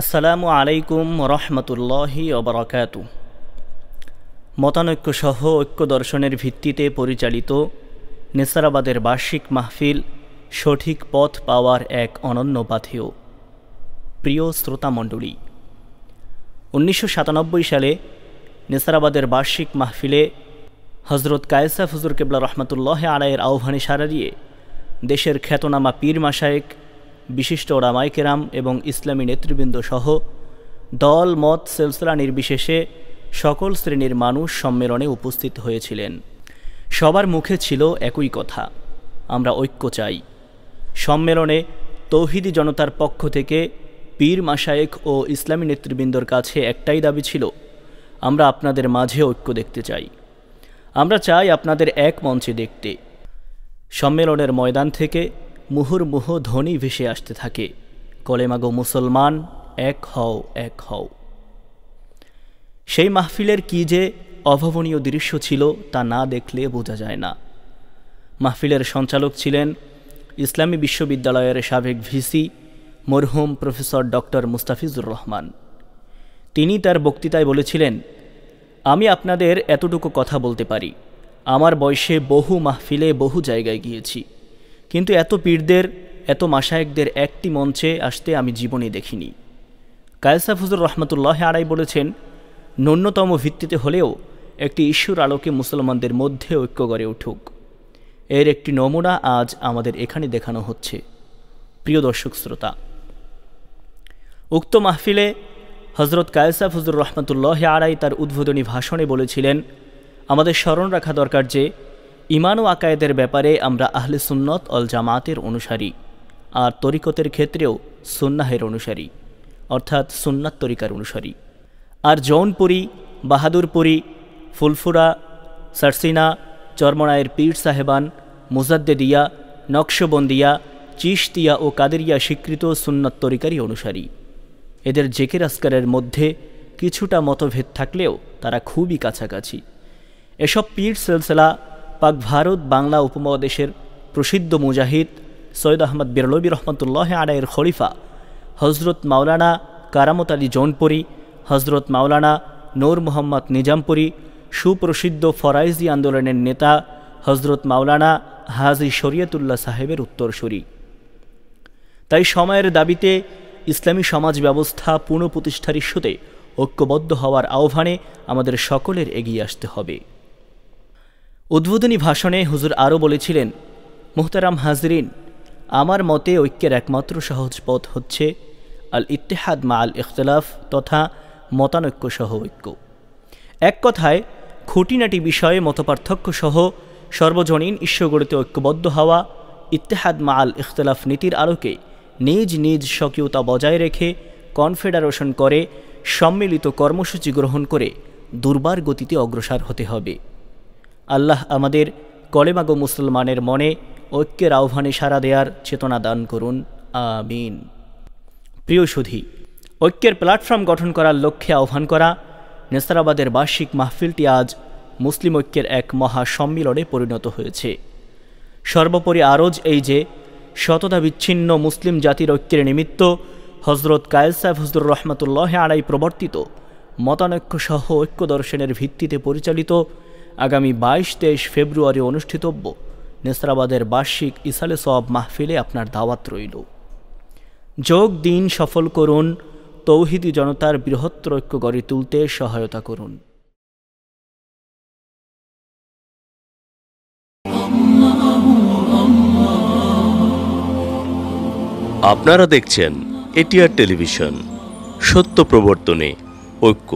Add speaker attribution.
Speaker 1: আসসালামু আলাইকুম রহমতুল্লাহি ওবরাকাতু। মতানৈক্য সহ ঐক্য দর্শনের ভিত্তিতে পরিচালিত নেসারাবাদের বার্ষিক মাহফিল সঠিক পথ পাওয়ার এক অনন্য পাথেয়। প্রিয় শ্রোতামণ্ডলী, 1997 সালে নেসারাবাদের বার্ষিক মাহফিলে হজরত কায়েসাফ হুজুর কেবলা রহমতুল্লাহ আলাইয়ের আহ্বানে সাড়া দিয়ে দেশের খ্যাতনামা পীর মাশায়েখ, বিশিষ্ট ওলামায়ে কেরাম এবং ইসলামী নেতৃবৃন্দ সহ দল মত সিলসিলা নির্বিশেষে সকল শ্রেণীর মানুষ সম্মেলনে উপস্থিত হয়েছিলেন। সবার মুখে ছিল একই কথা, আমরা ঐক্য চাই। সম্মেলনে তৌহিদি জনতার পক্ষ থেকে পীর মাশায়েখ ও ইসলামী নেতৃবৃন্দর কাছে একটাই দাবি ছিল, আমরা আপনাদের মাঝে ঐক্য দেখতে চাই। আমরা চাই আপনাদের এক মঞ্চে দেখতে। সম্মেলনের ময়দান থেকে মুহুর্মুহ ধ্বনি ভেসে আসতে থাকে, কলেমাগো মুসলমান, এক হও, এক হও। সেই মাহফিলের কি যে অভাবনীয় দৃশ্য ছিল তা না দেখলে বোঝা যায় না। মাহফিলের সঞ্চালক ছিলেন ইসলামী বিশ্ববিদ্যালয়ের সাবেক ভিসি মরহুম প্রফেসর ডক্টর মুস্তাফিজুর রহমান। তিনি তার বক্তৃতায় বলেছিলেন, আমি আপনাদের এতটুকু কথা বলতে পারি, আমার বয়সে বহু মাহফিলে বহু জায়গায় গিয়েছি, কিন্তু এত পীরদের, এত মাশায়েখদের একটি মঞ্চে আসতে আমি জীবনে দেখিনি। কায়েসাফ হুজুর রহমতুল্লাহ আলাই বলেছেন, ন্যূনতম ভিত্তিতে হলেও একটি ঈশ্বর আলোকে মুসলমানদের মধ্যে ঐক্য গড়ে উঠুক। এর একটি নমুনা আজ আমাদের এখানে দেখানো হচ্ছে। প্রিয় দর্শক শ্রোতা, উক্ত মাহফিলে হজরত কায়েসাফ হুজুর রহমতুল্লাহ আলাই তার উদ্বোধনী ভাষণে বলেছিলেন, আমাদের স্মরণ রাখা দরকার যে ঈমান ও আকায়েদের ব্যাপারে আমরা আহলে সুন্নত অল জামাতের অনুসারী, আর তরিকতের ক্ষেত্রেও সুন্নাহের অনুসারী, অর্থাৎ সুন্নাত তরিকার অনুসারী। আর জৌনপুরি, বাহাদুরপুরি, ফুলফুরা, সারসিনা, চরমনায়ের পীর সাহেবান, মুজাদ্দেদিয়া, নকশবন্দিয়া, চিশতিয়া ও কাদেরিয়া স্বীকৃত সুন্নাত তরিকারই অনুসারী। এদের জেকের আসকারের মধ্যে কিছুটা মতভেদ থাকলেও তারা খুবই কাছাকাছি। এসব পীর সিলসিলা পাক ভারত বাংলা উপমহাদেশের প্রসিদ্ধ মুজাহিদ সৈয়দ আহমদ বেরলভী রহমতুল্লাহ আলাইয়ের খলিফা হজরত মাওলানা কারামত আলী জৌনপুরি, হজরত মাওলানা নূর মোহাম্মদ নিজামপুরি, সুপ্রসিদ্ধ ফরাইজি আন্দোলনের নেতা হজরত মাওলানা হাজি শরিয়তুল্লাহ সাহেবের উত্তরসূরি। তাই সময়ের দাবিতে ইসলামী সমাজ ব্যবস্থা পুনঃপ্রতিষ্ঠার ইস্যুতে ঐক্যবদ্ধ হওয়ার আহ্বানে আমাদের সকলের এগিয়ে আসতে হবে। উদ্বোধনী ভাষণে হুজুর আরও বলেছিলেন, মুহতারাম হাজরিন, আমার মতে ঐক্যের একমাত্র সহজ পথ হচ্ছে আল ইত্তেহাদ মা আল ইখতিলাফ, তথা মতানৈক্য সহ ঐক্য। এক কথায় খুঁটিনাটি বিষয়ে মতপার্থক্য সহ সর্বজনীন ইস্যু গড়িতে ঐক্যবদ্ধ হওয়া, ইত্তেহাদ মা আল ইখতিলাফ নীতির আলোকে নিজ নিজ স্বকীয়তা বজায় রেখে কনফেডারেশন করে সম্মিলিত কর্মসূচি গ্রহণ করে দুর্বার গতিতে অগ্রসর হতে হবে। আল্লাহ আমাদের কলেমাগো মুসলমানের মনে ঐক্যের আহ্বানে সাড়া দেওয়ার চেতনা দান করুন, আমিন। প্রিয় সুধী, ঐক্যের প্ল্যাটফর্ম গঠন করার লক্ষ্যে আহ্বান করা নেসারাবাদের বার্ষিক মাহফিলটি আজ মুসলিম ঐক্যের এক মহা সম্মিলনে পরিণত হয়েছে। সর্বোপরি আরজ এই যে, শততা বিচ্ছিন্ন মুসলিম জাতির ঐক্যের নিমিত্ত হজরত কায়েসাফ হুজুর রহমতুল্লাহ আলাই প্রবর্তিত মতানৈক্য সহ ঐক্য দর্শনের ভিত্তিতে পরিচালিত আগামী 22-23 ফেব্রুয়ারি অনুষ্ঠিতব্য নেসারাবাদের বার্ষিক ইসালে সওয়াব মাহফিলে আপনার দাওয়াত রইল। যোগ দিন, সফল করুন, তৌহিদি জনতার বৃহত্তর ঐক্য গড়ে তুলতে সহায়তা করুন।
Speaker 2: আপনারা দেখছেন এটিআর টেলিভিশন, সত্য প্রবর্তনে ঐক্য।